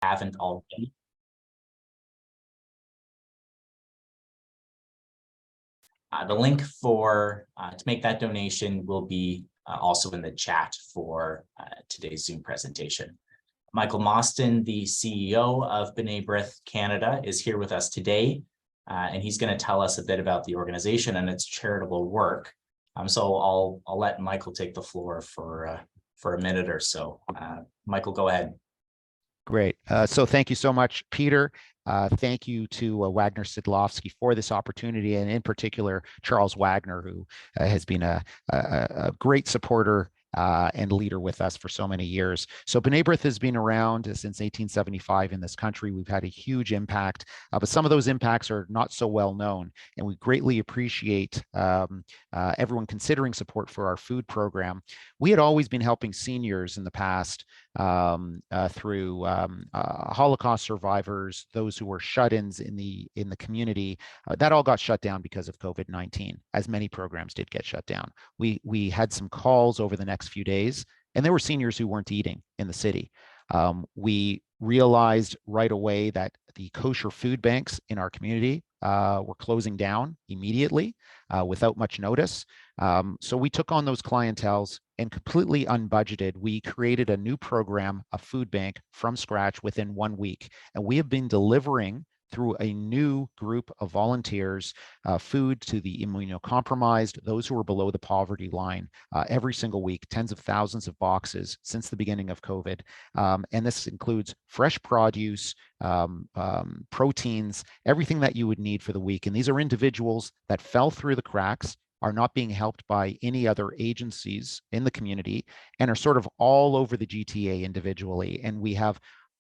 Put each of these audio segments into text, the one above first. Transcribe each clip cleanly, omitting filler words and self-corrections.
haven't already. The link for to make that donation will be also in the chat for today's Zoom presentation. Michael Mostyn, the CEO of B'nai B'rith Canada, is here with us today, and he's going to tell us a bit about the organization and its charitable work. So I'll let Michael take the floor for a minute or so. Michael, go ahead. Great. So thank you so much, Peter. Thank you to Wagner Sidlowski for this opportunity, and in particular, Charles Wagner, who has been a great supporter and leader with us for so many years. So B'nai B'rith has been around since 1875 in this country. We've had a huge impact, but some of those impacts are not so well known. And we greatly appreciate everyone considering support for our food program. We had always been helping seniors in the past through Holocaust survivors, those who were shut-ins in the community. That all got shut down because of COVID-19, as many programs did get shut down. We had some calls over the next few days, and there were seniors who weren't eating in the city. We realized right away that the kosher food banks in our community were closing down immediately without much notice. So we took on those clienteles, and completely unbudgeted, we created a new program, a food bank from scratch within 1 week. And we have been delivering through a new group of volunteers food to the immunocompromised, those who are below the poverty line, every single week, tens of thousands of boxes since the beginning of COVID. And this includes fresh produce, proteins, everything that you would need for the week. And these are individuals that fell through the cracks, are not being helped by any other agencies in the community, and are sort of all over the GTA individually. And we have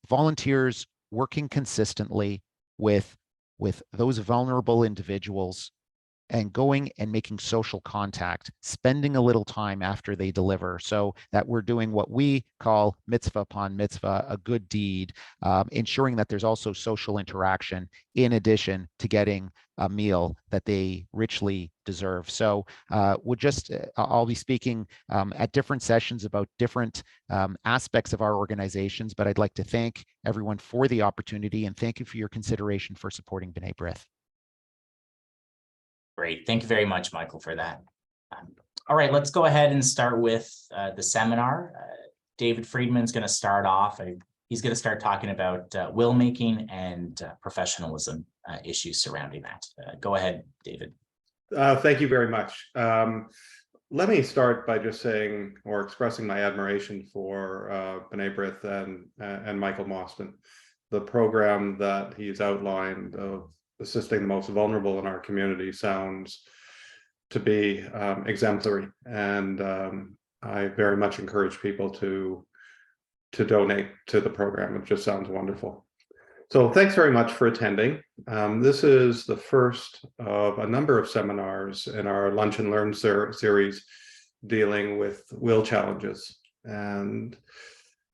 volunteers working consistently with those vulnerable individuals and going and making social contact, spending a little time after they deliver, so that we're doing what we call mitzvah upon mitzvah, a good deed, ensuring that there's also social interaction in addition to getting a meal that they richly deserve. So I'll be speaking at different sessions about different aspects of our organizations, but I'd like to thank everyone for the opportunity, and thank you for your consideration for supporting B'nai B'rith. Great. Thank you very much, Michael, for that. All right, let's go ahead and start with the seminar. David Friedman's going to start off. He's going to start talking about will making and professionalism issues surrounding that. Go ahead, David. Thank you very much. Let me start by just saying or expressing my admiration for B'nai B'rith and Michael Mostyn. The program that he's outlined of assisting the most vulnerable in our community sounds to be exemplary, and I very much encourage people to donate to the program. It just sounds wonderful. So thanks very much for attending. This is the first of a number of seminars in our Lunch and Learn series dealing with will challenges. And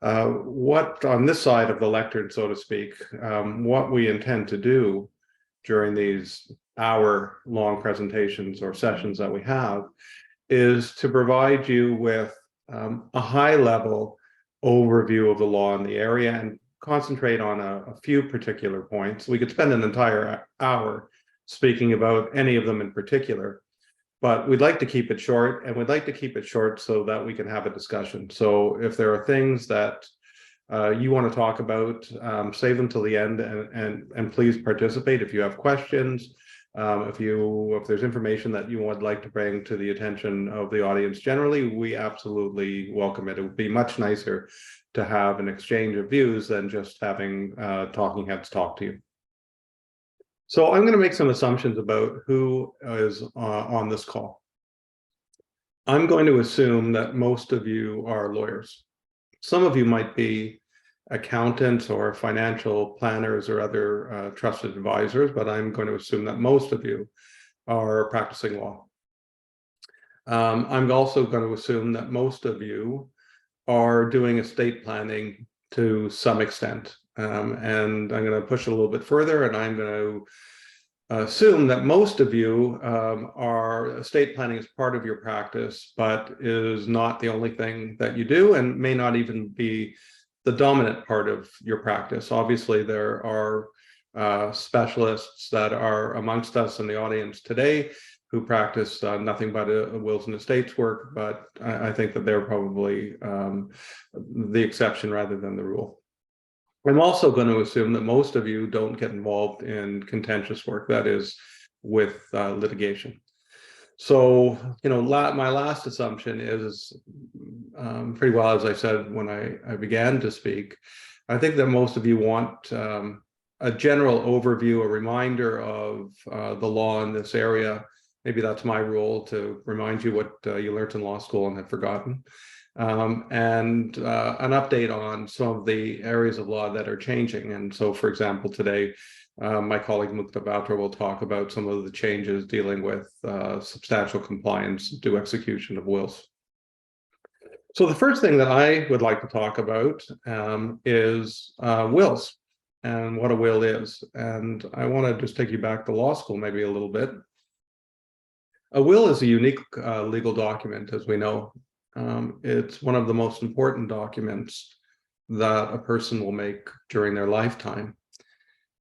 what on this side of the lectern, so to speak, what we intend to do during these hour-long presentations or sessions that we have is to provide you with a high-level overview of the law in the area and concentrate on a few particular points. We could spend an entire hour speaking about any of them in particular, but we'd like to keep it short, and we'd like to keep it short so that we can have a discussion. So if there are things that you want to talk about, save them till the end, and please participate if you have questions. If there's information that you would like to bring to the attention of the audience generally, we absolutely welcome it. It would be much nicer to have an exchange of views than just having talking heads talk to you. So I'm going to make some assumptions about who is on this call. I'm going to assume that most of you are lawyers. Some of you might be accountants or financial planners or other trusted advisors, but I'm going to assume that most of you are practicing law. I'm also going to assume that most of you are doing estate planning to some extent. And I'm going to push a little bit further, and I'm going to assume that most of you are estate planning as part of your practice, but is not the only thing that you do, and may not even be the dominant part of your practice. Obviously, there are specialists that are amongst us in the audience today who practice nothing but a wills and estates work, but I think that they're probably the exception rather than the rule. I'm also going to assume that most of you don't get involved in contentious work, that is, with litigation. So, my last assumption is pretty well, as I said when I began to speak, I think that most of you want a general overview, a reminder of the law in this area. Maybe that's my role, to remind you what you learned in law school and have forgotten. And an update on some of the areas of law that are changing. And so, for example, today, my colleague Mukta Batra will talk about some of the changes dealing with substantial compliance, due execution of wills. So the first thing that I would like to talk about is wills and what a will is. And I want to just take you back to law school maybe a little bit. A will is a unique legal document, as we know. It's one of the most important documents that a person will make during their lifetime.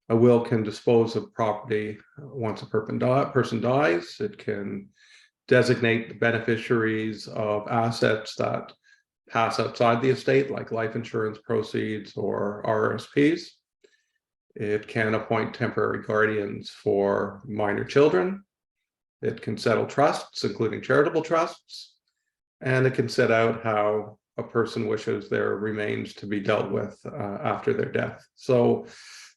A will can dispose of property once a person dies. It can designate the beneficiaries of assets that pass outside the estate, like life insurance proceeds or RRSPs. It can appoint temporary guardians for minor children. It can settle trusts, including charitable trusts, and it can set out how a person wishes their remains to be dealt with after their death. So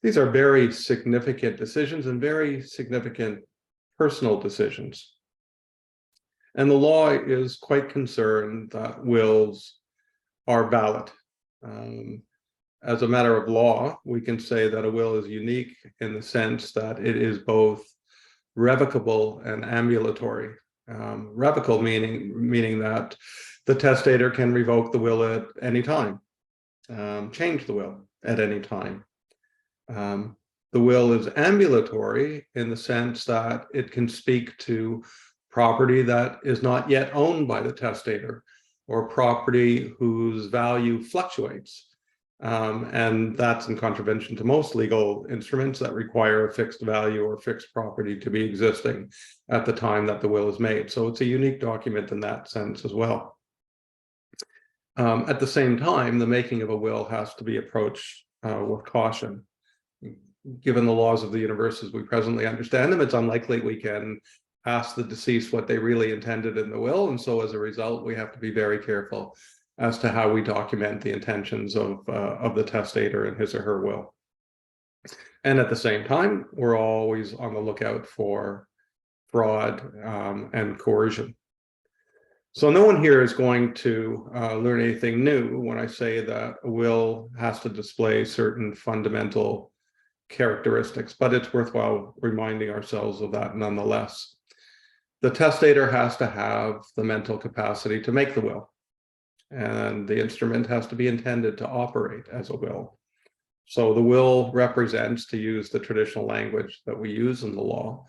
these are very significant decisions and very significant personal decisions. And the law is quite concerned that wills are valid. As a matter of law, we can say that a will is unique in the sense that it is both revocable and ambulatory. Revocable meaning that the testator can revoke the will at any time, change the will at any time. The will is ambulatory in the sense that it can speak to property that is not yet owned by the testator, or property whose value fluctuates. And that's in contravention to most legal instruments that require a fixed value or fixed property to be existing at the time that the will is made. So it's a unique document in that sense as well. At the same time, the making of a will has to be approached with caution. Given the laws of the universe as we presently understand them, it's unlikely we can ask the deceased what they really intended in the will. And so as a result, we have to be very careful as to how we document the intentions of the testator in his or her will. And at the same time, we're always on the lookout for fraud and coercion. So no one here is going to learn anything new when I say that a will has to display certain fundamental characteristics, but it's worthwhile reminding ourselves of that nonetheless. The testator has to have the mental capacity to make the will, and the instrument has to be intended to operate as a will. So the will represents, to use the traditional language that we use in the law,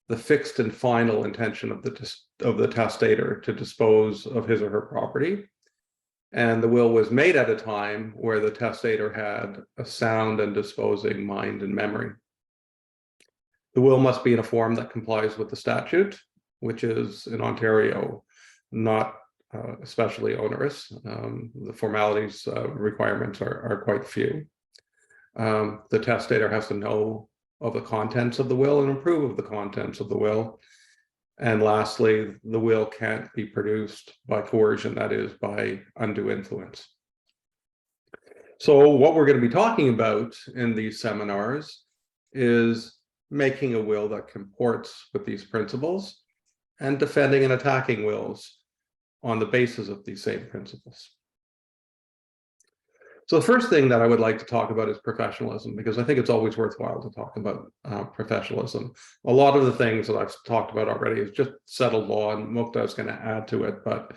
the fixed and final intention of the testator to dispose of his or her property. And the will was made at a time where the testator had a sound and disposing mind and memory. The will must be in a form that complies with the statute, which is in Ontario not especially onerous. The formalities requirements are quite few. The testator has to know of the contents of the will and approve of the contents of the will. And lastly, the will can't be produced by coercion, that is, by undue influence. So what we're going to be talking about in these seminars is making a will that comports with these principles and defending and attacking wills on the basis of these same principles. So the first thing that I would like to talk about is professionalism, because I think it's always worthwhile to talk about professionalism. A lot of the things that I've talked about already is just settled law, and Mukta is going to add to it. But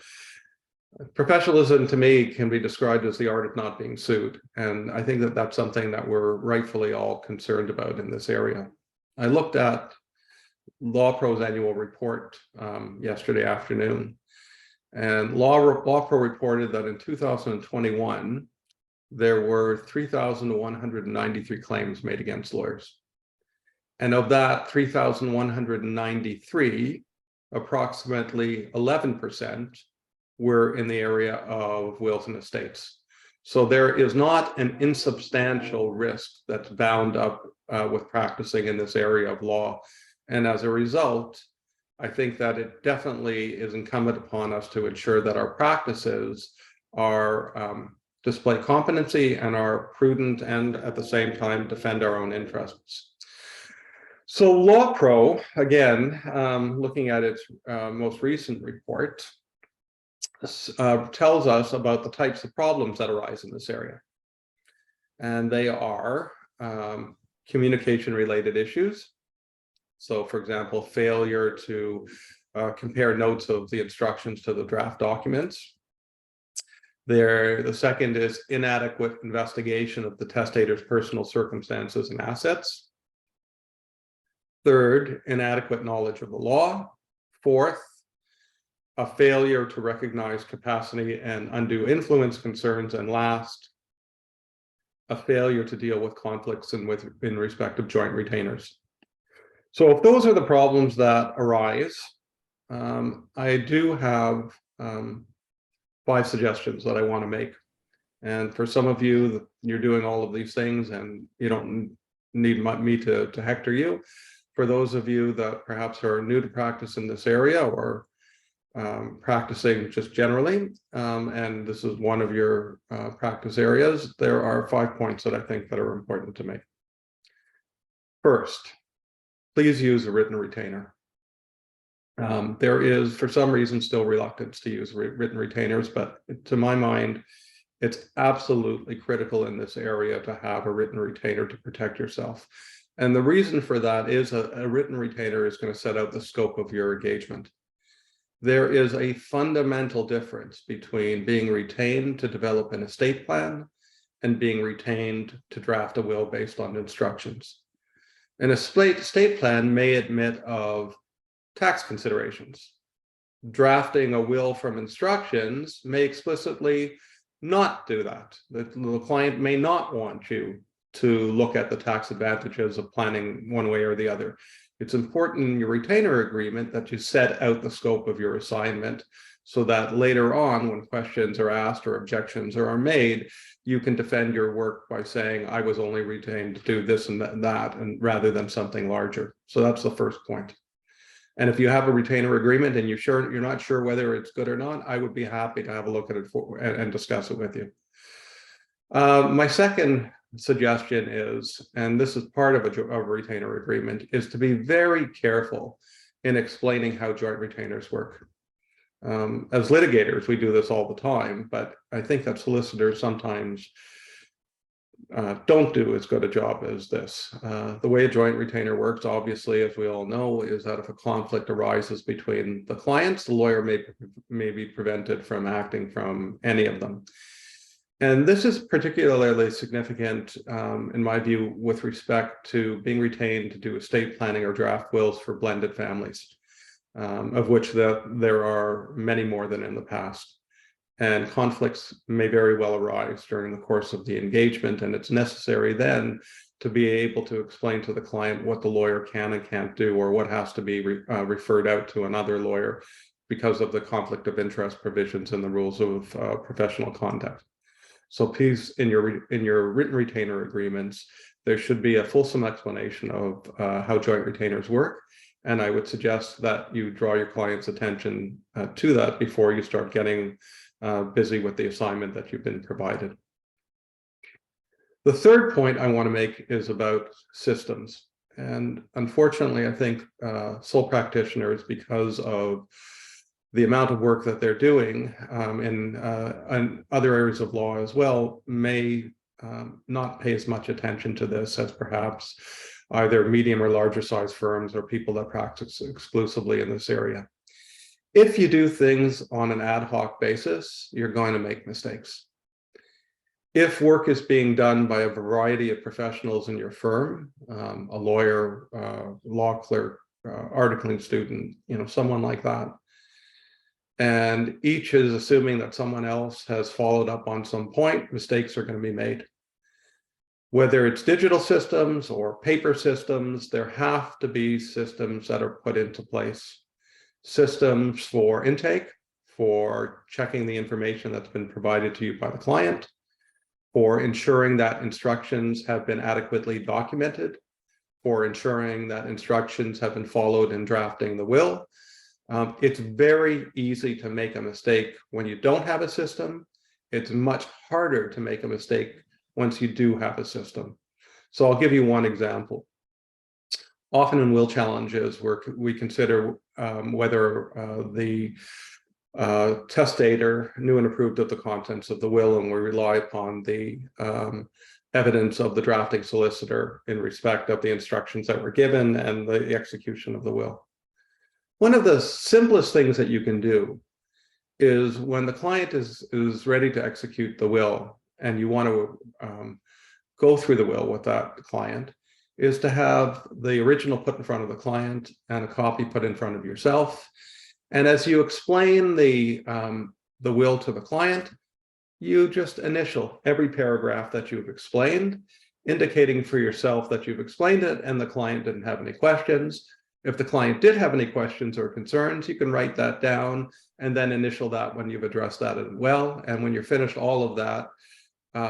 professionalism, to me, can be described as the art of not being sued. And I think that that's something that we're rightfully all concerned about in this area. I looked at LawPro's annual report yesterday afternoon, and LawPro reported that in 2021, there were 3,193 claims made against lawyers. And of that 3,193, approximately 11% were in the area of wills and estates. So there is not an insubstantial risk that's bound up with practicing in this area of law. And as a result, I think that it definitely is incumbent upon us to ensure that our practices are display competency and are prudent, and at the same time defend our own interests. So LawPro, again, looking at its most recent report, tells us about the types of problems that arise in this area. And they are communication-related issues. So, for example, failure to compare notes of the instructions to the draft documents. The second is inadequate investigation of the testator's personal circumstances and assets. Third, inadequate knowledge of the law. Fourth, a failure to recognize capacity and undue influence concerns. And last, a failure to deal with conflicts in respect of joint retainers. So if those are the problems that arise, I do have 5 suggestions that I want to make. And for some of you, you're doing all of these things and you don't need me to hector you. For those of you that perhaps are new to practice in this area or practicing just generally, and this is one of your practice areas, there are 5 points that I think that are important to make. First, please use a written retainer. There is, for some reason, still reluctance to use written retainers, but to my mind, it's absolutely critical in this area to have a written retainer to protect yourself. And the reason for that is a written retainer is going to set out the scope of your engagement. There is a fundamental difference between being retained to develop an estate plan and being retained to draft a will based on instructions. An estate plan may admit of tax considerations. Drafting a will from instructions may explicitly not do that. The client may not want you to look at the tax advantages of planning one way or the other. It's important in your retainer agreement that you set out the scope of your assignment so that later on, when questions are asked or objections are made, you can defend your work by saying, I was only retained to do this and that, and rather than something larger. So that's the first point. And if you have a retainer agreement and you're not sure whether it's good or not, I would be happy to have a look at it and discuss it with you. My second suggestion is, and this is part of a retainer agreement, is to be very careful in explaining how joint retainers work. As litigators, we do this all the time, but I think that solicitors sometimes don't do as good a job as this. The way a joint retainer works, obviously, as we all know, is that if a conflict arises between the clients, the lawyer may be prevented from acting from any of them. And this is particularly significant, in my view, with respect to being retained to do estate planning or draft wills for blended families, of which there are many more than in the past. And conflicts may very well arise during the course of the engagement, and it's necessary then to be able to explain to the client what the lawyer can and can't do, or what has to be referred out to another lawyer because of the conflict of interest provisions in the rules of professional conduct. So please, in your written retainer agreements, there should be a fulsome explanation of how joint retainers work. And I would suggest that you draw your client's attention to that before you start getting busy with the assignment that you've been provided. The third point I want to make is about systems. And unfortunately, I think sole practitioners, because of the amount of work that they're doing in other areas of law as well, may not pay as much attention to this as perhaps either medium or larger size firms or people that practice exclusively in this area. If you do things on an ad hoc basis, you're going to make mistakes. If work is being done by a variety of professionals in your firm, a lawyer, law clerk, articling student, someone like that, and each is assuming that someone else has followed up on some point, mistakes are going to be made. Whether it's digital systems or paper systems, there have to be systems that are put into place. Systems for intake, for checking the information that's been provided to you by the client, for ensuring that instructions have been adequately documented, for ensuring that instructions have been followed in drafting the will. It's very easy to make a mistake when you don't have a system. It's much harder to make a mistake once you do have a system. So I'll give you one example. Often in will challenges, we consider whether the testator knew and approved of the contents of the will, and we rely upon the evidence of the drafting solicitor in respect of the instructions that were given and the execution of the will. One of the simplest things that you can do is when the client is ready to execute the will and you want to go through the will with that client, is to have the original put in front of the client and a copy put in front of yourself. And as you explain the will to the client, you just initial every paragraph that you've explained, indicating for yourself that you've explained it and the client didn't have any questions. If the client did have any questions or concerns, you can write that down and then initial that when you've addressed that as well. And when you're finished all of that,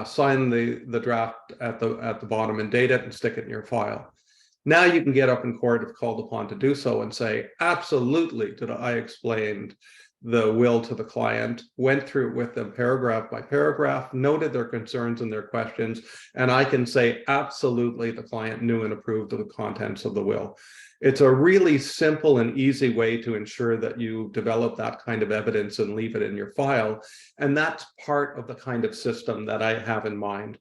sign the draft at the bottom and date it and stick it in your file. Now you can get up in court if called upon to do so and say, absolutely, did I explained the will to the client, went through it with them paragraph by paragraph, noted their concerns and their questions, and I can say, absolutely, the client knew and approved of the contents of the will. It's a really simple and easy way to ensure that you develop that kind of evidence and leave it in your file. And that's part of the kind of system that I have in mind.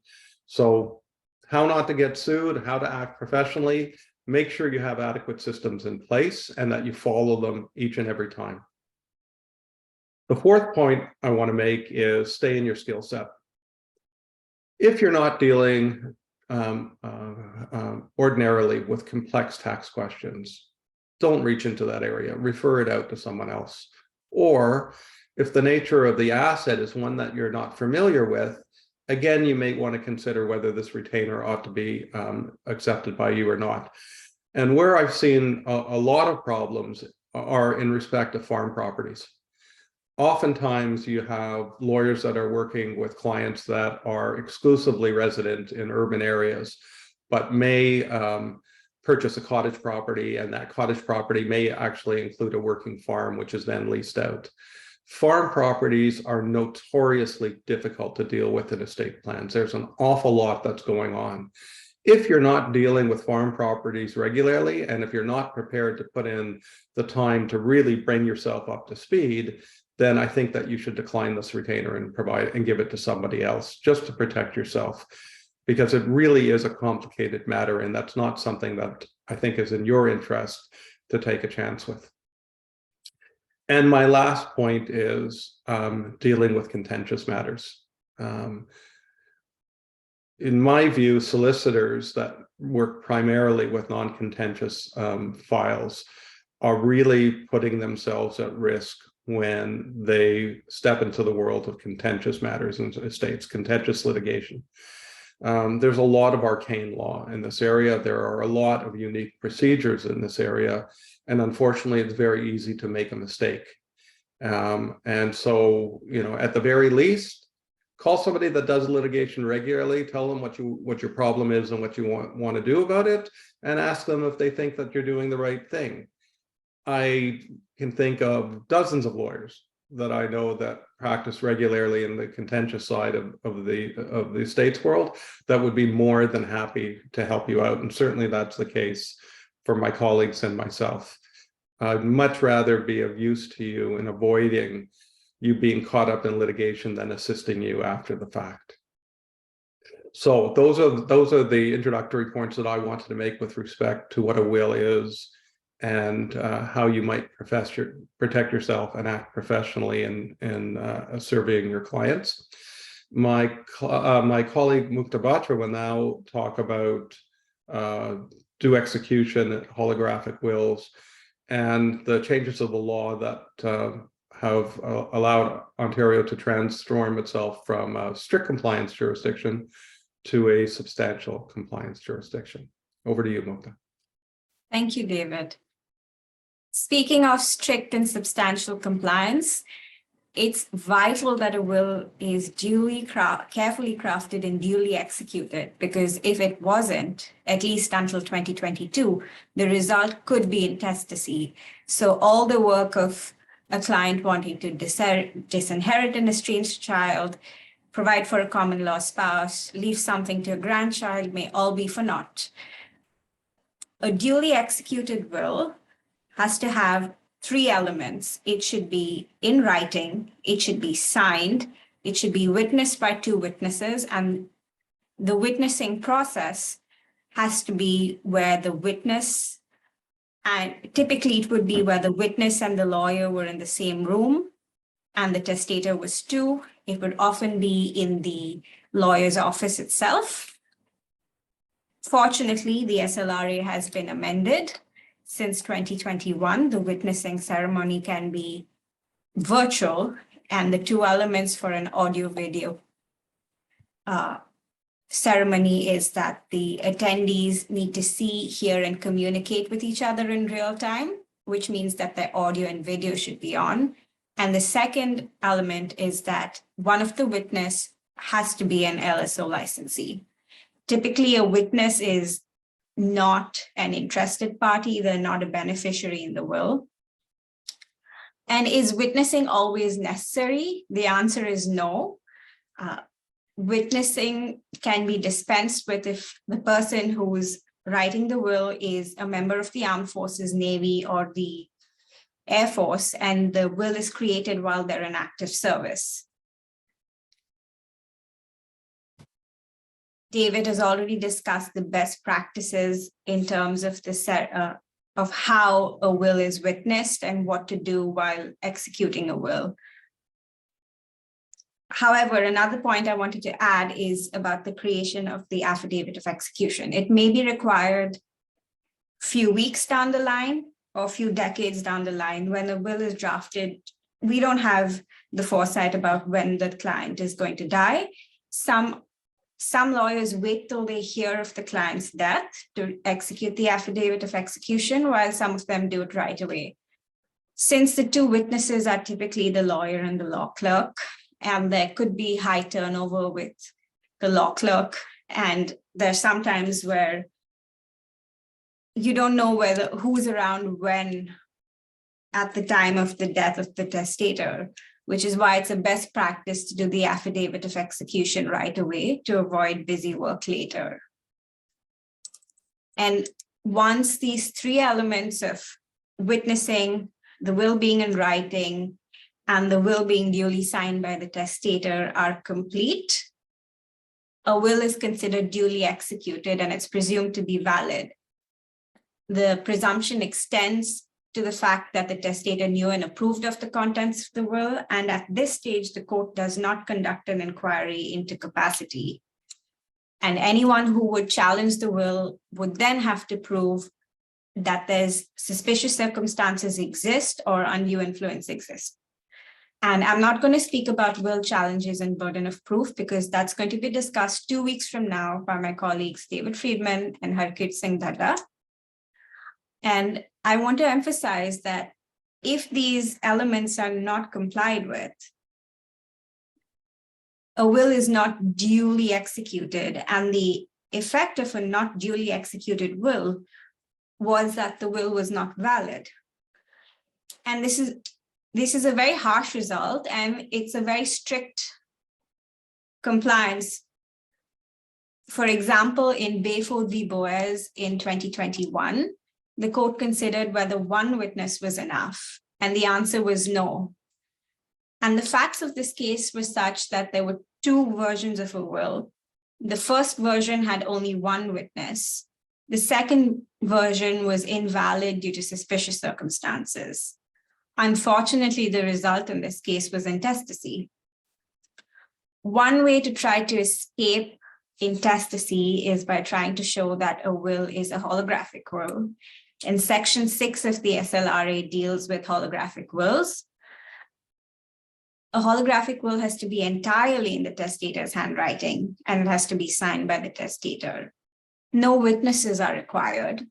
So how not to get sued, how to act professionally, make sure you have adequate systems in place and that you follow them each and every time. The fourth point I want to make is stay in your skill set. If you're not dealing ordinarily with complex tax questions, don't reach into that area, refer it out to someone else. Or if the nature of the asset is one that you're not familiar with, again, you may want to consider whether this retainer ought to be accepted by you or not. And where I've seen a lot of problems are in respect to farm properties. Oftentimes you have lawyers that are working with clients that are exclusively resident in urban areas, but may purchase a cottage property, and that cottage property may actually include a working farm, which is then leased out. Farm properties are notoriously difficult to deal with in estate plans. There's an awful lot that's going on. If you're not dealing with farm properties regularly, and if you're not prepared to put in the time to really bring yourself up to speed, then I think that you should decline this retainer and provide and give it to somebody else just to protect yourself, because it really is a complicated matter, and that's not something that I think is in your interest to take a chance with. And my last point is dealing with contentious matters. In my view, solicitors that work primarily with non-contentious files are really putting themselves at risk when they step into the world of contentious matters in estates, contentious litigation. There's a lot of arcane law in this area. There are a lot of unique procedures in this area. And unfortunately, it's very easy to make a mistake. And so, you know, at the very least, call somebody that does litigation regularly, tell them what your problem is and what you want to do about it, and ask them if they think that you're doing the right thing. I can think of dozens of lawyers that I know that practice regularly in the contentious side of the estates world that would be more than happy to help you out. And certainly that's the case for my colleagues and myself. I'd much rather be of use to you in avoiding you being caught up in litigation than assisting you after the fact. So those are the introductory points that I wanted to make with respect to what a will is and how you might protect yourself and act professionally in serving your clients. My colleague Mukta Batra will now talk about due execution, holographic wills, and the changes of the law that have allowed Ontario to transform itself from a strict compliance jurisdiction to a substantial compliance jurisdiction. Over to you, Mukta. Thank you, David. Speaking of strict and substantial compliance, it's vital that a will is carefully crafted and duly executed, because if it wasn't, at least until 2022, the result could be intestacy. So all the work of a client wanting to disinherit an estranged child, provide for a common law spouse, leave something to a grandchild may all be for naught. A duly executed will has to have 3 elements. It should be in writing, it should be signed, it should be witnessed by 2 witnesses, and the witnessing process has to be where the witness, and typically it would be where the witness and the lawyer were in the same room and the testator was too. It would often be in the lawyer's office itself. Fortunately, the SLRA has been amended. Since 2021, the witnessing ceremony can be virtual, and the 2 elements for an audio-video ceremony is that the attendees need to see, hear, and communicate with each other in real time, which means that their audio and video should be on. And the second element is that one of the witness has to be an LSO licensee. Typically, a witness is not an interested party, they're not a beneficiary in the will. And is witnessing always necessary? The answer is no. Witnessing can be dispensed with if the person who's writing the will is a member of the Armed Forces, Navy, or the Air Force, and the will is created while they're in active service. David has already discussed the best practices in terms of of how a will is witnessed and what to do while executing a will. However, another point I wanted to add is about the creation of the affidavit of execution. It may be required a few weeks down the line or a few decades down the line. When a will is drafted, we don't have the foresight about when the client is going to die. Some lawyers wait till they hear of the client's death to execute the affidavit of execution, while some of them do it right away. Since the 2 witnesses are typically the lawyer and the law clerk, and there could be high turnover with the law clerk, and there's sometimes where you don't know who's around when at the time of the death of the testator, which is why it's a best practice to do the affidavit of execution right away to avoid busy work later. And once these 3 elements of witnessing, the will being in writing, and the will being duly signed by the testator are complete, a will is considered duly executed and it's presumed to be valid. The presumption extends to the fact that the testator knew and approved of the contents of the will, and at this stage, the court does not conduct an inquiry into capacity. And anyone who would challenge the will would then have to prove that there's suspicious circumstances exist or undue influence exists. And I'm not going to speak about will challenges and burden of proof, because that's going to be discussed 2 weeks from now by my colleagues David Friedman and Harkit Singh Dadda. And I want to emphasize that if these elements are not complied with, a will is not duly executed, and the effect of a not duly executed will was that the will was not valid. And this is a very harsh result, and it's a very strict compliance. For example, in Bayford v. Boas in 2021, the court considered whether 1 witness was enough, and the answer was no. And the facts of this case were such that there were 2 versions of a will. The first version had only 1 witness. The second version was invalid due to suspicious circumstances. Unfortunately, the result in this case was intestacy. One way to try to escape intestacy is by trying to show that a will is a holographic will. And Section 6 of the SLRA deals with holographic wills. A holographic will has to be entirely in the testator's handwriting, and it has to be signed by the testator. No witnesses are required,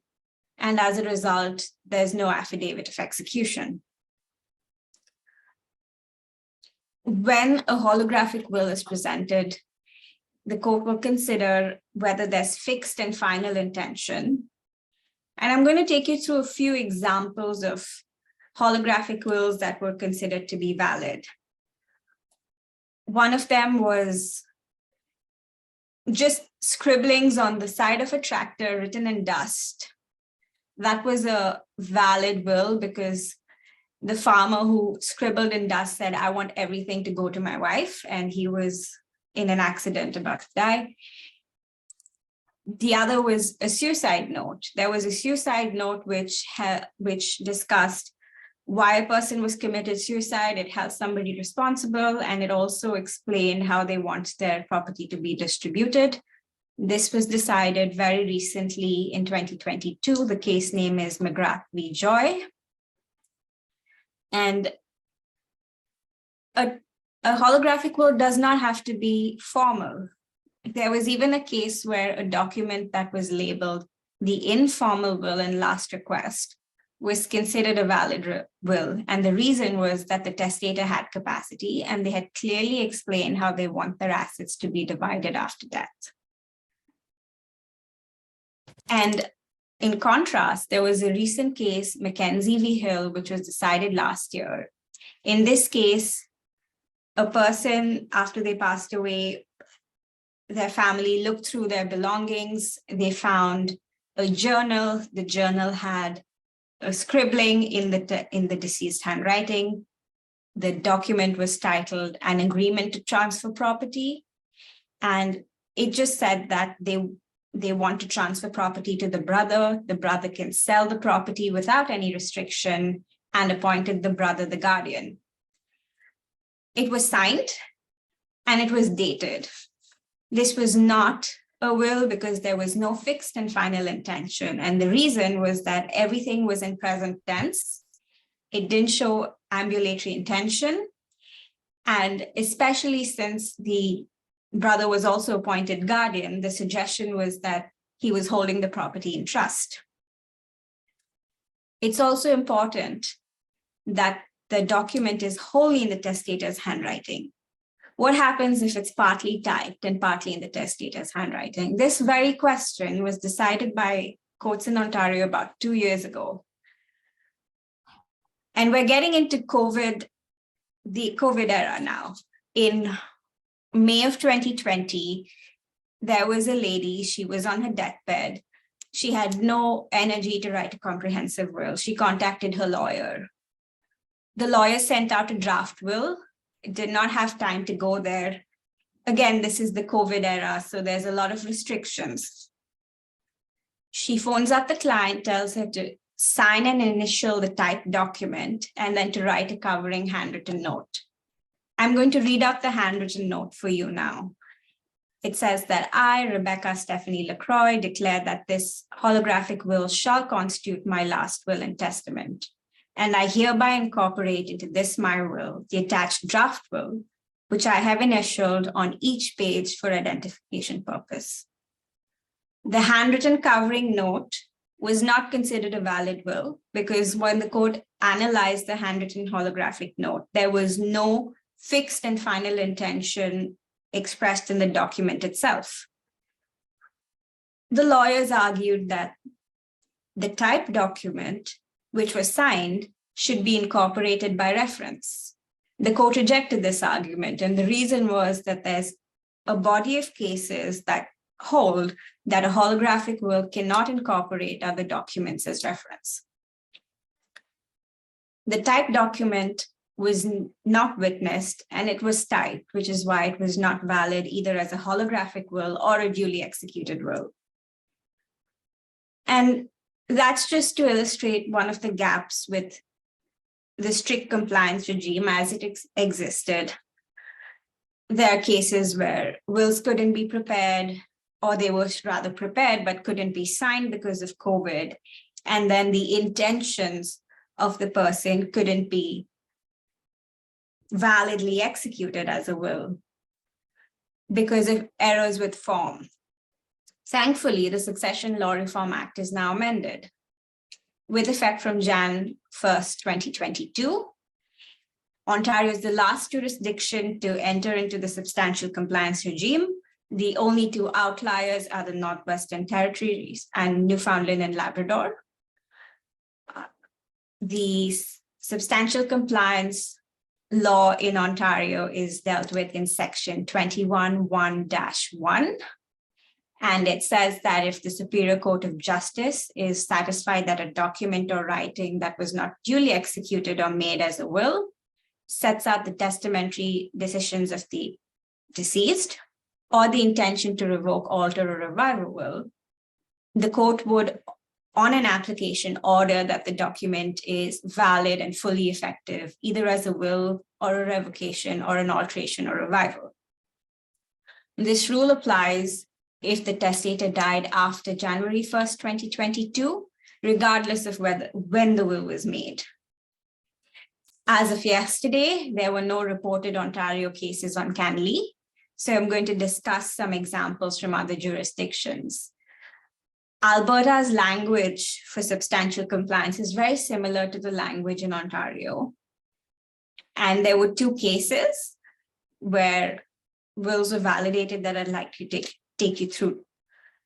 and as a result, there's no affidavit of execution. When a holographic will is presented, the court will consider whether there's fixed and final intention. And I'm going to take you through a few examples of holographic wills that were considered to be valid. One of them was just scribblings on the side of a tractor written in dust. That was a valid will because the farmer who scribbled in dust said, I want everything to go to my wife, and he was in an accident about to die. The other was a suicide note. There was a suicide note which discussed why a person was committed suicide. It held somebody responsible, and it also explained how they want their property to be distributed. This was decided very recently in 2022. The case name is McGrath v. Joy. And a holographic will does not have to be formal. There was even a case where a document that was labeled the informal will and last request was considered a valid will. And the reason was that the testator had capacity and they had clearly explained how they want their assets to be divided after death. And in contrast, there was a recent case, Mackenzie v. Hill, which was decided last year. In this case, a person, after they passed away, their family looked through their belongings. They found a journal. The journal had a scribbling in the deceased handwriting. The document was titled An Agreement to Transfer Property. And it just said that they want to transfer property to the brother. The brother can sell the property without any restriction and appointed the brother the guardian. It was signed and it was dated. This was not a will because there was no fixed and final intention. And the reason was that everything was in present tense. It didn't show ambulatory intention. And especially since the brother was also appointed guardian, the suggestion was that he was holding the property in trust. It's also important that the document is wholly in the testator's handwriting. What happens if it's partly typed and partly in the testator's handwriting? This very question was decided by courts in Ontario about 2 years ago. And we're getting into the COVID era now. In May of 2020, there was a lady, she was on her deathbed. She had no energy to write a comprehensive will. She contacted her lawyer. The lawyer sent out a draft will. It did not have time to go there. Again, this is the COVID era, so there's a lot of restrictions. She phones up the client, tells her to sign and initial the typed document, and then to write a covering handwritten note. I'm going to read out the handwritten note for you now. It says that I, Rebecca Stephanie LaCroix, declare that this holographic will shall constitute my last will and testament. And I hereby incorporate into this my will the attached draft will, which I have initialed on each page for identification purpose. The handwritten covering note was not considered a valid will because when the court analyzed the handwritten holographic note, there was no fixed and final intention expressed in the document itself. The lawyers argued that the typed document, which was signed, should be incorporated by reference. The court rejected this argument, and the reason was that there's a body of cases that hold that a holographic will cannot incorporate other documents as reference. The typed document was not witnessed and it was typed, which is why it was not valid either as a holographic will or a duly executed will. And that's just to illustrate one of the gaps with the strict compliance regime as it existed. There are cases where wills couldn't be prepared, or they were rather prepared but couldn't be signed because of COVID. And then the intentions of the person couldn't be validly executed as a will because of errors with form. Thankfully, the Succession Law Reform Act is now amended with effect from Jan 1st, 2022. Ontario is the last jurisdiction to enter into the substantial compliance regime. The only two outliers are the Northwestern Territories and Newfoundland and Labrador. The substantial compliance law in Ontario is dealt with in section 21(1)(1). And it says that if the Superior Court of Justice is satisfied that a document or writing that was not duly executed or made as a will sets out the testamentary decisions of the deceased or the intention to revoke, alter, or revive a will, the court would, on an application, order that the document is valid and fully effective, either as a will or a revocation or an alteration or revival. This rule applies if the testator died after January 1st, 2022, regardless of when the will was made. As of yesterday, there were no reported Ontario cases on CanLII, so I'm going to discuss some examples from other jurisdictions. Alberta's language for substantial compliance is very similar to the language in Ontario. And there were two cases where wills were validated that I'd like to take you through.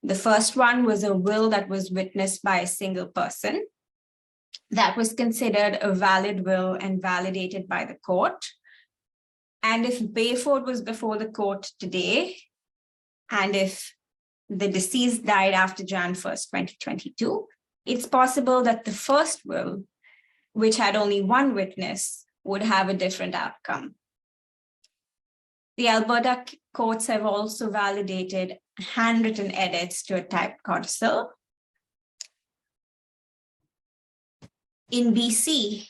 The first one was a will that was witnessed by a single person. That was considered a valid will and validated by the court. And if Bayford was before the court today, and if the deceased died after Jan 1st, 2022, it's possible that the first will, which had only one witness, would have a different outcome. The Alberta courts have also validated handwritten edits to a typed codicil. In BC,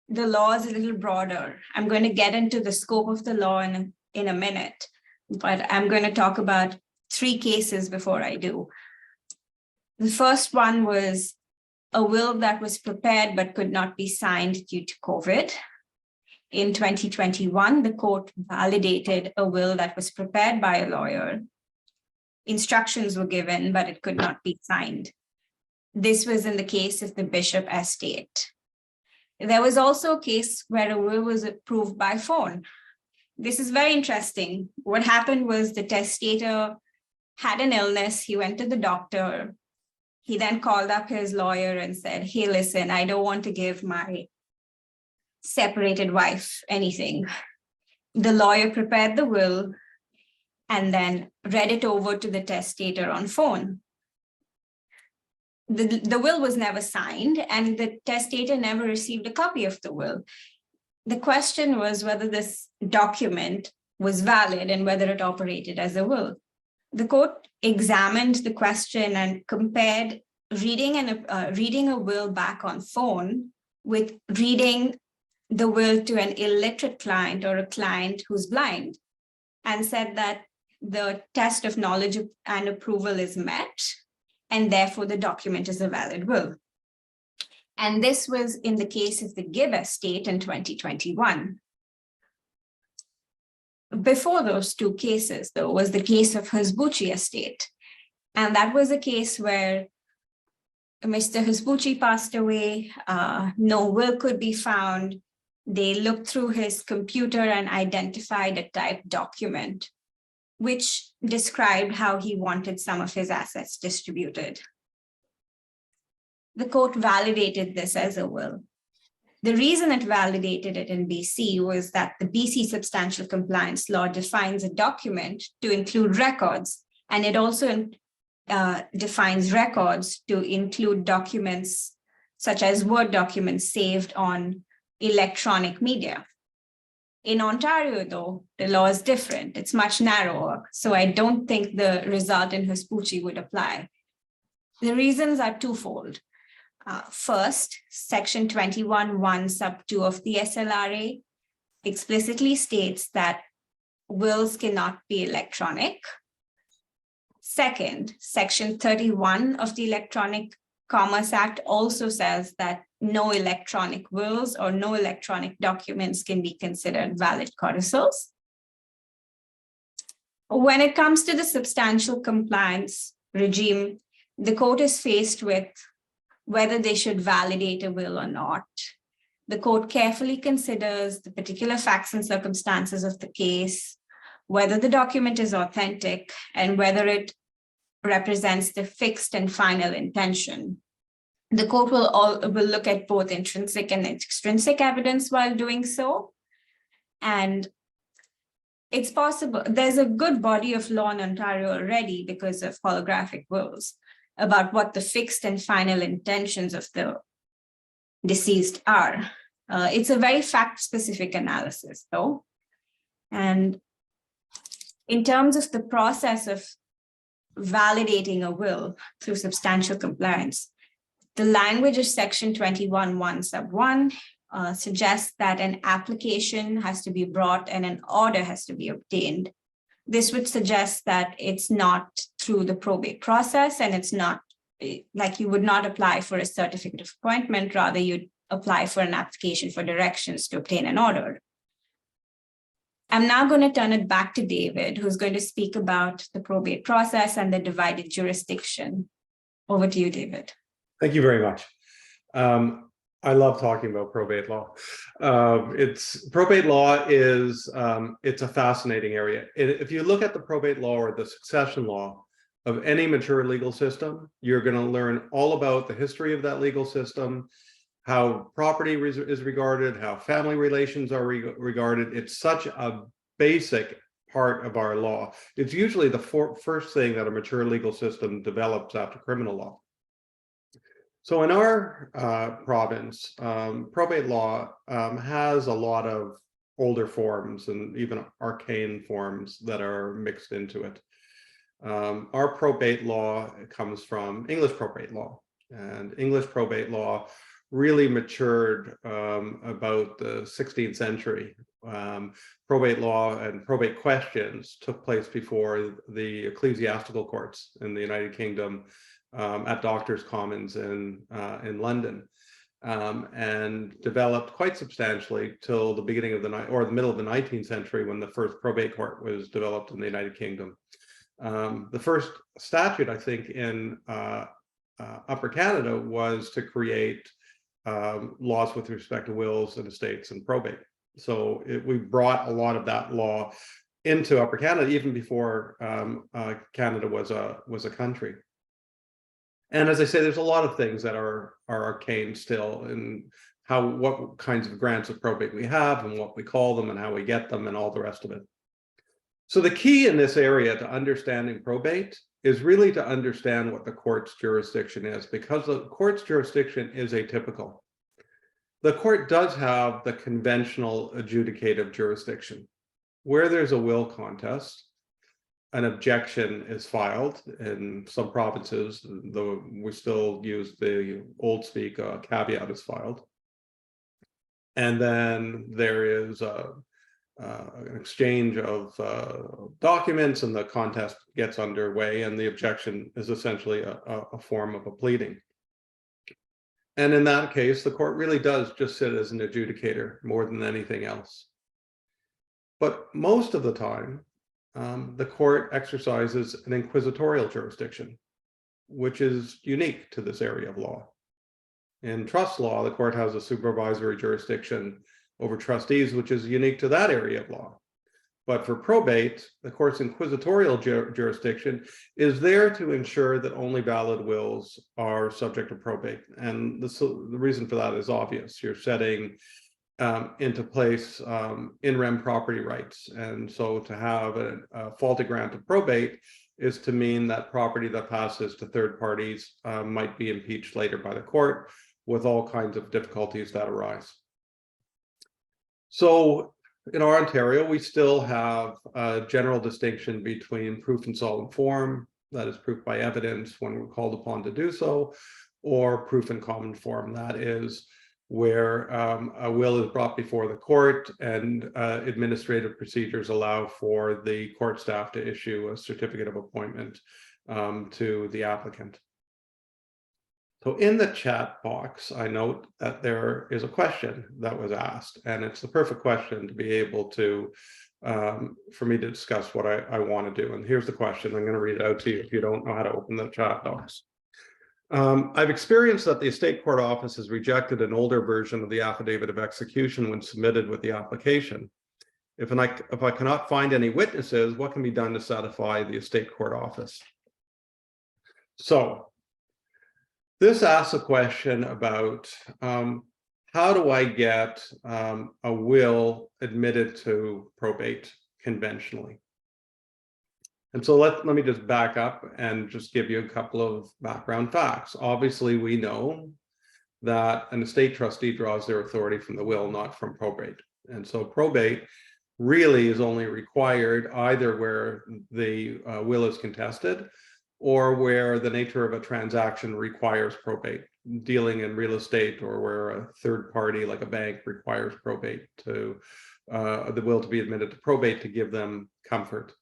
the law is a little broader. I'm going to get into the scope of the law in a minute, but I'm going to talk about three cases before I do. The first one was a will that was prepared but could not be signed due to COVID. In 2021, the court validated a will that was prepared by a lawyer. Instructions were given, but it could not be signed. This was in the case of the Bishop estate. There was also a case where a will was approved by phone. This is very interesting. What happened was the testator had an illness. He went to the doctor. He then called up his lawyer and said, hey, listen, I don't want to give my separated wife anything. The lawyer prepared the will and then read it over to the testator on phone. The will was never signed and the testator never received a copy of the will. The question was whether this document was valid and whether it operated as a will. The court examined the question and compared reading a will back on phone with reading the will to an illiterate client or a client who's blind, and said that the test of knowledge and approval is met, and therefore the document is a valid will. And this was in the case of the Gibb estate in 2021. Before those two cases, though, was the case of Husbuchi estate. And that was a case where Mr. Husbuchi passed away, no will could be found. They looked through his computer and identified a typed document, which described how he wanted some of his assets distributed. The court validated this as a will. The reason it validated it in BC was that the BC substantial compliance law defines a document to include records, and it also defines records to include documents such as Word documents saved on electronic media. In Ontario, though, the law is different. It's much narrower, so I don't think the result in Husbuchi would apply. The reasons are twofold. First, section 21(1) sub 2 of the SLRA explicitly states that wills cannot be electronic. Second, section 31 of the Electronic Commerce Act also says that no electronic wills or no electronic documents can be considered valid codicils. When it comes to the substantial compliance regime, the court is faced with whether they should validate a will or not. The court carefully considers the particular facts and circumstances of the case, whether the document is authentic, and whether it represents the fixed and final intention. The court will look at both intrinsic and extrinsic evidence while doing so. And it's possible, there's a good body of law in Ontario already because of holographic wills about what the fixed and final intentions of the deceased are. It's a very fact-specific analysis, though. And in terms of the process of validating a will through substantial compliance, the language of section 21(1) sub 1 suggests that an application has to be brought and an order has to be obtained. This would suggest that it's not through the probate process, and it's not like you would not apply for a certificate of appointment, rather you'd apply for an application for directions to obtain an order. I'm now going to turn it back to David, who's going to speak about the probate process and the divided jurisdiction. Over to you, David. Thank you very much. I love talking about probate law. Probate law is it's a fascinating area. If you look at the probate law or the succession law of any mature legal system, you're going to learn all about the history of that legal system, how property is regarded, how family relations are regarded. It's such a basic part of our law. It's usually the first thing that a mature legal system develops after criminal law. So in our province, probate law has a lot of older forms and even arcane forms that are mixed into it. Our probate law comes from English probate law, and English probate law really matured about the 16th century. Probate law and probate questions took place before the ecclesiastical courts in the United Kingdom at Doctors' Commons in London, and developed quite substantially till the beginning of the middle of the 19th century, when the first probate court was developed in the United Kingdom. The first statute, I think, in Upper Canada was to create laws with respect to wills and estates and probate. So we brought a lot of that law into Upper Canada even before Canada was a country. And as I say, there's a lot of things that are arcane still, in what kinds of grants of probate we have and what we call them and how we get them and all the rest of it. So the key in this area to understanding probate is really to understand what the court's jurisdiction is, because the court's jurisdiction is atypical. The court does have the conventional adjudicative jurisdiction. Where there's a will contest, an objection is filed. In some provinces, though we still use the old speak, caveat is filed. And then there is an exchange of documents, and the contest gets underway, and the objection is essentially a form of a pleading. And in that case, the court really does just sit as an adjudicator more than anything else. But most of the time, the court exercises an inquisitorial jurisdiction, which is unique to this area of law. In trust law, the court has a supervisory jurisdiction over trustees, which is unique to that area of law. But for probate, the court's inquisitorial jurisdiction is there to ensure that only valid wills are subject to probate. And the reason for that is obvious. You're setting into place in rem property rights. And so to have a faulty grant of probate is to mean that property that passes to third parties might be impeached later by the court, with all kinds of difficulties that arise. So in Ontario, we still have a general distinction between proof in solid form, that is proof by evidence when we're called upon to do so, or proof in common form, that is where a will is brought before the court and administrative procedures allow for the court staff to issue a certificate of appointment to the applicant. So in the chat box, I note that there is a question that was asked, and it's the perfect question to be able to, for me to discuss what I want to do. And here's the question. I'm going to read it out to you if you don't know how to open the chat box. I've experienced that the estate court office has rejected an older version of the affidavit of execution when submitted with the application. If I cannot find any witnesses, what can be done to satisfy the estate court office? So this asks a question about how do I get a will admitted to probate conventionally? And so let me just back up and just give you a couple of background facts. Obviously, we know that an estate trustee draws their authority from the will, not from probate. And so probate really is only required either where the will is contested or where the nature of a transaction requires probate, dealing in real estate, or where a third party like a bank requires probate to the will to be admitted to probate to give them comfort.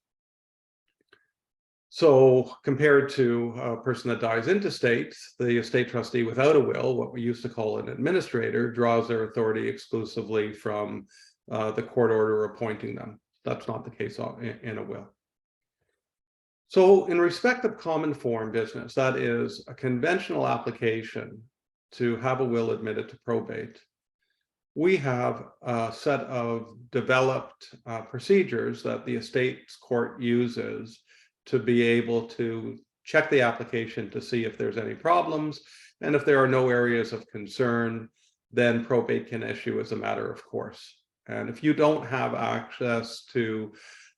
So compared to a person that dies intestate, the estate trustee without a will, what we used to call an administrator, draws their authority exclusively from the court order appointing them. That's not the case in a will. So in respect of common form business, that is a conventional application to have a will admitted to probate, we have a set of developed procedures that the estates court uses to be able to check the application to see if there's any problems. And if there are no areas of concern, then probate can issue as a matter of course. And if you don't have access to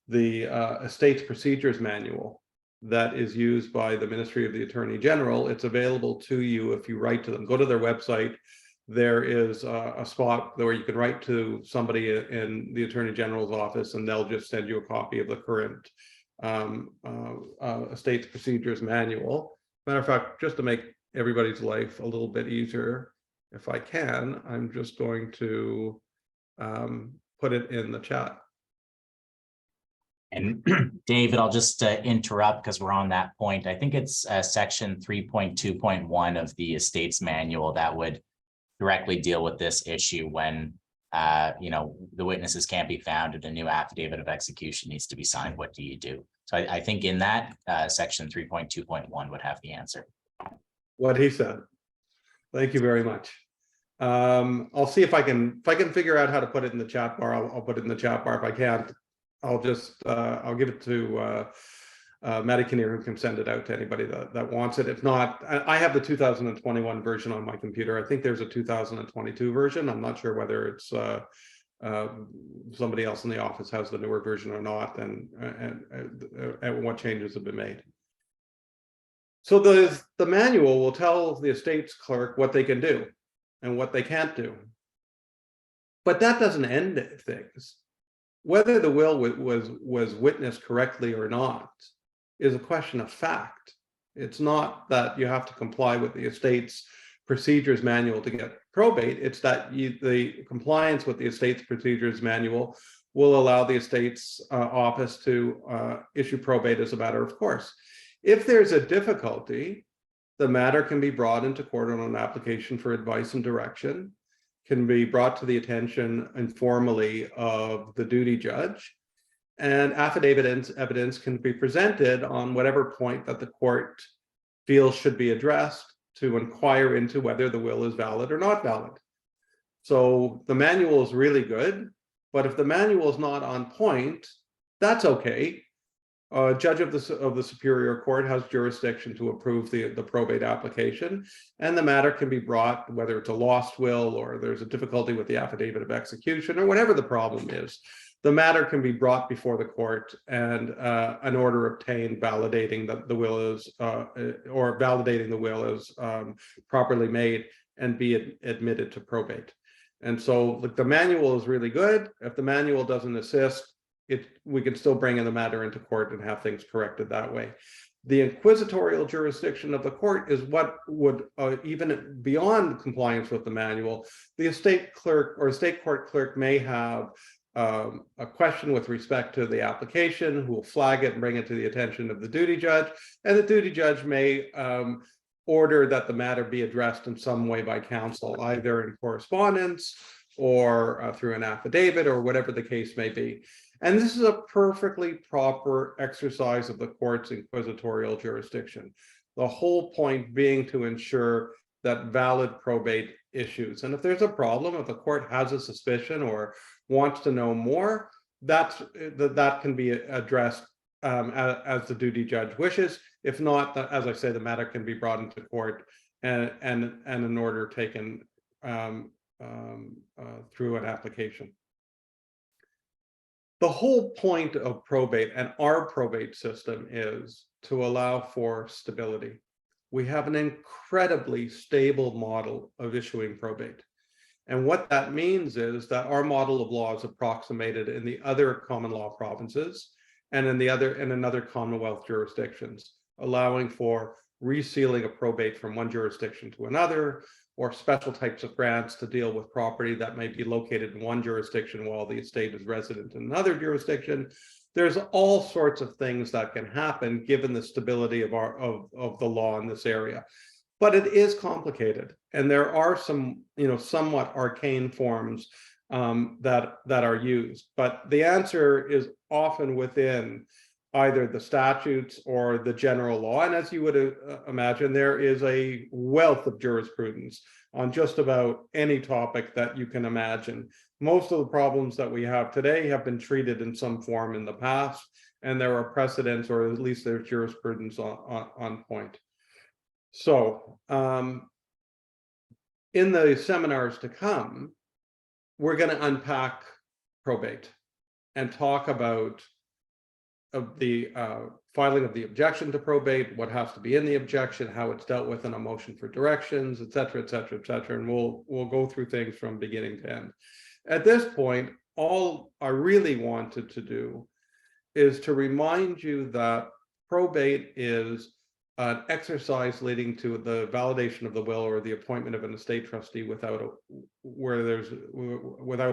the Estates Procedures Manual that is used by the Ministry of the Attorney General, it's available to you if you write to them. Go to their website. There is a spot where you can write to somebody in the Attorney General's office, and they'll just send you a copy of the current Estates Procedures Manual. Matter of fact, just to make everybody's life a little bit easier, if I can, I'm just going to put it in the chat. And David, I'll just interrupt because we're on that point. I think it's section 3.2.1 of the Estates Manual that would directly deal with this issue when the witnesses can't be found and a new affidavit of execution needs to be signed. What do you do? So I think in that section 3.2.1 would have the answer. What he said. Thank you very much. I'll see if I can figure out how to put it in the chat bar. I'll put it in the chat bar. If I can't, I'll just I'll give it to Maddie Kinnear, who can send it out to anybody that wants it. If not, I have the 2021 version on my computer. I think there's a 2022 version. I'm not sure whether it's somebody else in the office has the newer version or not, and what changes have been made. So the manual will tell the estates clerk what they can do and what they can't do. But that doesn't end things. Whether the will was witnessed correctly or not is a question of fact. It's not that you have to comply with the Estates Procedures Manual to get probate. It's that the compliance with the Estates Procedures Manual will allow the Estates Office to issue probate as a matter of course. If there's a difficulty, the matter can be brought into court on an application for advice and direction, can be brought to the attention informally of the duty judge, and affidavit evidence can be presented on whatever point that the court feels should be addressed to inquire into whether the will is valid or not valid. So the manual is really good, but if the manual is not on point, that's okay. A judge of the Superior Court has jurisdiction to approve the probate application, and the matter can be brought, whether it's a lost will or there's a difficulty with the affidavit of execution or whatever the problem is, the matter can be brought before the court and an order obtained validating that the will is, or validating the will is properly made and be admitted to probate. And so the manual is really good. If the manual doesn't assist, we can still bring in the matter into court and have things corrected that way. The inquisitorial jurisdiction of the court is what would, even beyond compliance with the manual, the estate clerk or estate court clerk may have a question with respect to the application, who will flag it and bring it to the attention of the duty judge, and the duty judge may order that the matter be addressed in some way by counsel, either in correspondence or through an affidavit or whatever the case may be. And this is a perfectly proper exercise of the court's inquisitorial jurisdiction. The whole point being to ensure that valid probate issues. And if there's a problem, if the court has a suspicion or wants to know more, that can be addressed as the duty judge wishes. If not, as I say, the matter can be brought into court and an order taken through an application. The whole point of probate and our probate system is to allow for stability. We have an incredibly stable model of issuing probate. And what that means is that our model of law is approximated in the other common law provinces and in other Commonwealth jurisdictions, allowing for resealing a probate from one jurisdiction to another, or special types of grants to deal with property that may be located in one jurisdiction while the estate is resident in another jurisdiction. There's all sorts of things that can happen given the stability of the law in this area. But it is complicated, and there are some, somewhat arcane forms that are used. But the answer is often within either the statutes or the general law. And as you would imagine, there is a wealth of jurisprudence on just about any topic that you can imagine. Most of the problems that we have today have been treated in some form in the past, and there are precedents, or at least there's jurisprudence on point. So in the seminars to come, we're going to unpack probate and talk about the filing of the objection to probate, what has to be in the objection, how it's dealt with in a motion for directions, et cetera, et cetera, et cetera. And we'll go through things from beginning to end. At this point, all I really wanted to do is to remind you that probate is an exercise leading to the validation of the will or the appointment of an estate trustee without a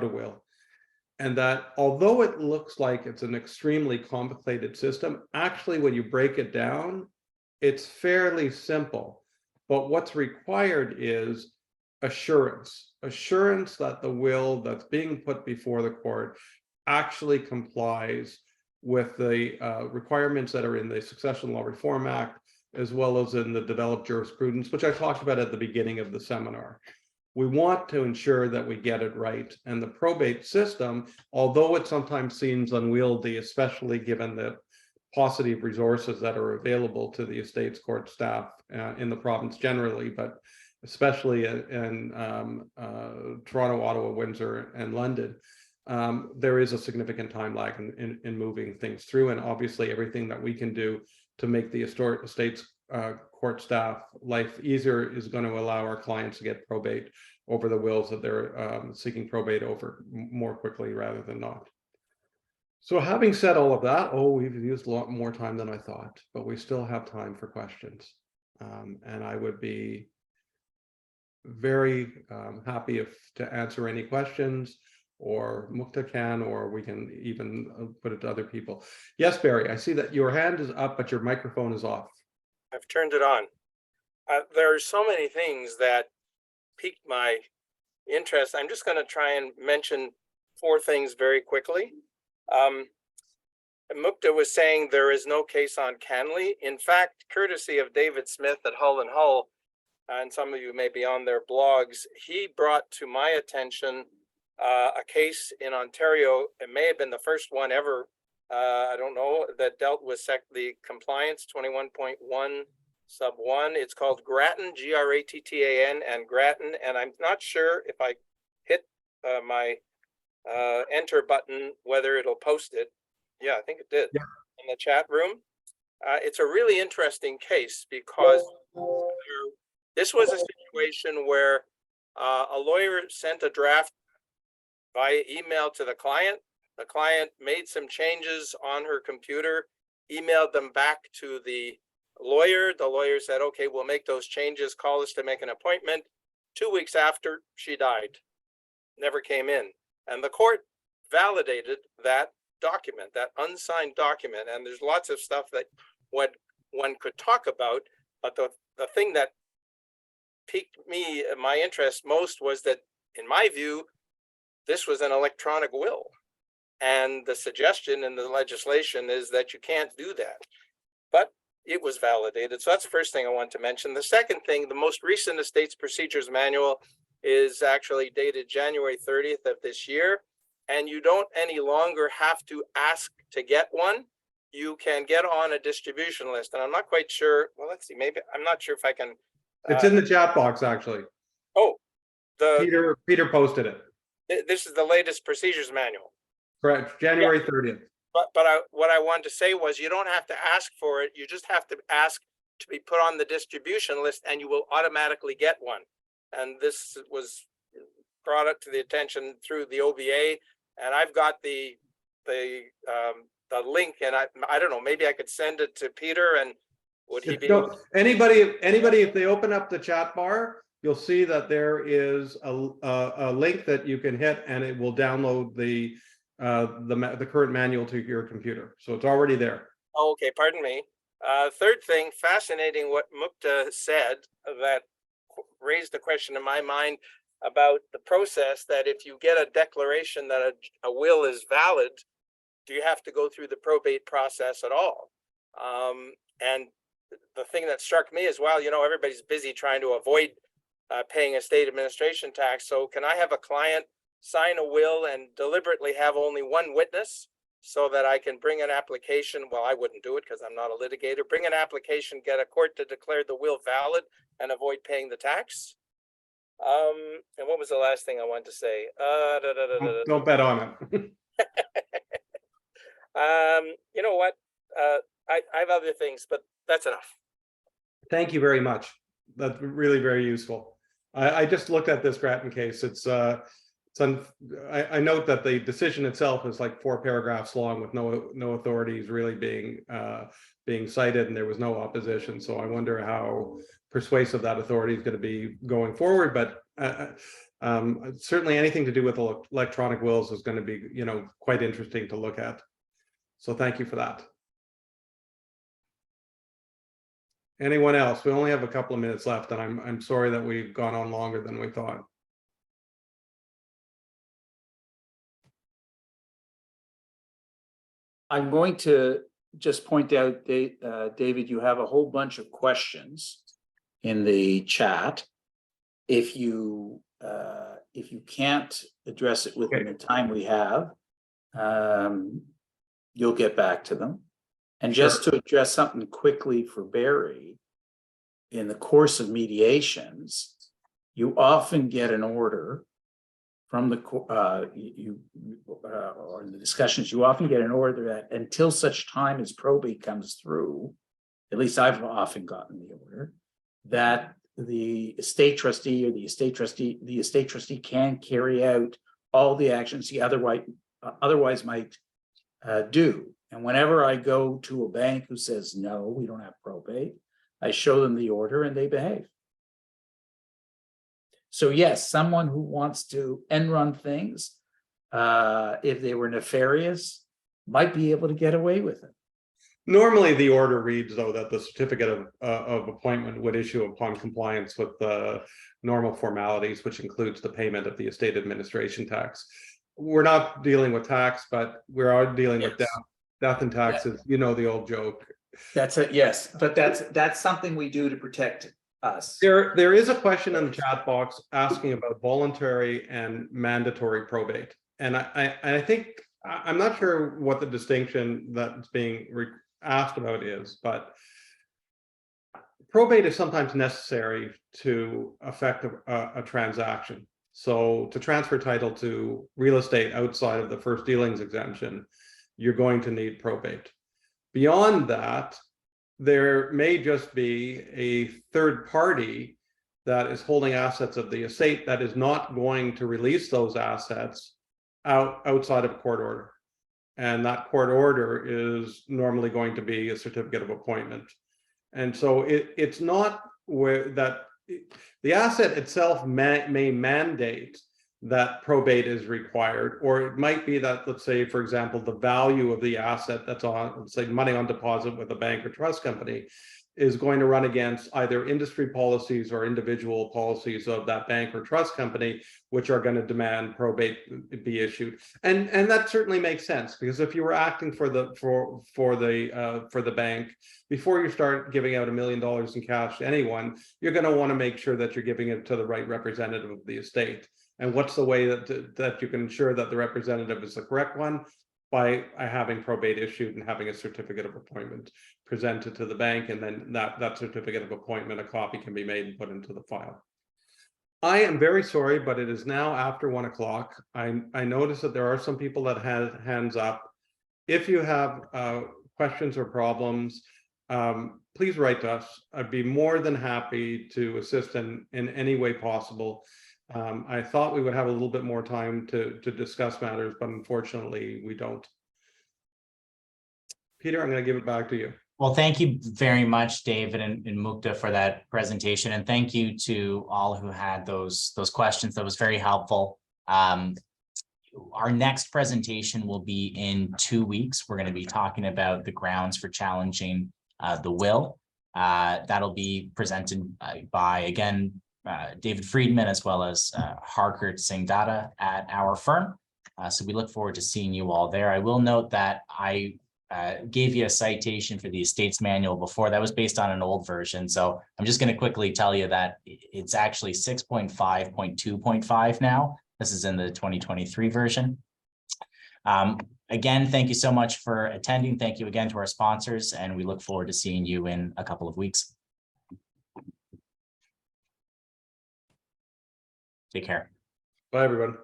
will. And that although it looks like it's an extremely complicated system, actually, when you break it down, it's fairly simple. But what's required is assurance that the will that's being put before the court actually complies with the requirements that are in the Succession Law Reform Act, as well as in the developed jurisprudence, which I talked about at the beginning of the seminar. We want to ensure that we get it right. And the probate system, although it sometimes seems unwieldy, especially given the paucity of resources that are available to the estates court staff in the province generally, but especially in Toronto, Ottawa, Windsor, and London, there is a significant time lag in moving things through. And obviously everything that we can do to make the estates court staff life easier is going to allow our clients to get probate over the wills that they're seeking probate over more quickly rather than not. So having said all of that, we've used a lot more time than I thought, but we still have time for questions. And I would be very happy to answer any questions, or Mukta can, or we can even put it to other people. Yes, Barry, I see that your hand is up, but your microphone is off. I've turned it on. There are so many things that piqued my interest. I'm just going to try and mention 4 things very quickly. Mukta was saying there is no case on Canley. In fact, courtesy of David Smith at Hull and Hull, and some of you may be on their blogs, he brought to my attention a case in Ontario. It may have been the first one ever, I don't know, that dealt with the compliance 21.1 sub 1. It's called Grattan, Grattan, and Grattan. And I'm not sure if I hit my enter button, whether it'll post it. Yeah, I think it did. Yeah. In the chat room. It's a really interesting case because this was a situation where a lawyer sent a draft via email to the client. The client made some changes on her computer, emailed them back to the lawyer. The lawyer said, okay, we'll make those changes, call us to make an appointment. 2 weeks after, she died, never came in. And the court validated that document, that unsigned document. And there's lots of stuff that one could talk about, but the thing that piqued my interest most was that, in my view, this was an electronic will. And the suggestion in the legislation is that you can't do that. But it was validated. So that's the first thing I want to mention. The second thing, the most recent Estates Procedures Manual is actually dated January 30th of this year. And you don't any longer have to ask to get one. You can get on a distribution list. And I'm not quite sure. Well, let's see. Maybe I'm not sure if I can. It's in the chat box, actually. Oh, Peter posted it. This is the latest procedures manual. Correct. January 30th. But what I wanted to say was you don't have to ask for it. You just have to ask to be put on the distribution list and you will automatically get one. And this was brought up to the attention through the OBA. And I've got the link, and I don't know, maybe I could send it to Peter, and would he be so anybody, if they open up the chat bar, you'll see that there is a link that you can hit and it will download the current manual to your computer. So it's already there. Oh, okay, pardon me. Third thing, fascinating what Mukta said that raised a question in my mind about the process, that if you get a declaration that a will is valid, do you have to go through the probate process at all? And the thing that struck me is, well, you know, everybody's busy trying to avoid paying estate administration tax. So can I have a client sign a will and deliberately have only one witness so that I can bring an application? Well, I wouldn't do it because I'm not a litigator. Bring an application, get a court to declare the will valid and avoid paying the tax. And what was the last thing I wanted to say? Don't bet on it. You know what? I have other things, but that's enough. Thank you very much. That's really very useful. I just looked at this Grattan case. I note that the decision itself is like 4 paragraphs long with no authorities really being cited, and there was no opposition. So I wonder how persuasive that authority is going to be going forward. But certainly anything to do with electronic wills is going to be, you know, quite interesting to look at. So thank you for that. Anyone else? We only have a couple of minutes left, and I'm sorry that we've gone on longer than we thought. I'm going to just point out, David, you have a whole bunch of questions in the chat. If you can't address it within the time we have, you'll get back to them. And just to address something quickly for Barry, in the course of mediations, you often get an order from the or in the discussions, you often get an order that until such time as probate comes through, at least I've often gotten the order, that the estate trustee or the estate trustee can carry out all the actions he otherwise might do. And whenever I go to a bank who says, no, we don't have probate, I show them the order and they behave. So yes, someone who wants to end run things, if they were nefarious, might be able to get away with it. Normally, the order reads, though, that the certificate of appointment would issue upon compliance with the normal formalities, which includes the payment of the estate administration tax. We're not dealing with tax, but we are dealing with death and taxes. You know the old joke. That's it. Yes, but that's something we do to protect us. There is a question in the chat box asking about voluntary and mandatory probate, and I think I'm not sure what the distinction that's being asked about is, but probate is sometimes necessary to affect a transaction. So to transfer title to real estate outside of the first dealings exemption, you're going to need probate. Beyond that, there may just be a third party that is holding assets of the estate that is not going to release those assets outside of a court order. And that court order is normally going to be a certificate of appointment. And so it's not where that the asset itself may mandate that probate is required, or it might be that, let's say, for example, the value of the asset that's on, let's say, money on deposit with a bank or trust company, is going to run against either industry policies or individual policies of that bank or trust company, which are going to demand probate be issued. And that certainly makes sense, because if you were acting for the bank, before you start giving out $1 million in cash to anyone, you're going to want to make sure that you're giving it to the right representative of the estate. And what's the way that you can ensure that the representative is the correct one? By having probate issued and having a certificate of appointment presented to the bank, and then that certificate of appointment, a copy can be made and put into the file. I am very sorry, but it is now after 1 o'clock. I notice that there are some people that had hands up. If you have questions or problems, please write to us. I'd be more than happy to assist in any way possible. I thought we would have a little bit more time to discuss matters, but unfortunately we don't. Peter, I'm going to give it back to you. Well, thank you very much, David and Mukta, for that presentation. And thank you to all who had those questions. That was very helpful. Our next presentation will be in 2 weeks. We're going to be talking about the grounds for challenging the will. That'll be presented by, again, David Friedman, as well as Harkert Singhdata at our firm. So we look forward to seeing you all there. I will note that I gave you a citation for the estates manual before. That was based on an old version. So I'm just going to quickly tell you that it's actually 6.5.2.5 now. This is in the 2023 version. Again, thank you so much for attending. Thank you again to our sponsors, and we look forward to seeing you in a couple of weeks. Take care. Bye, everyone.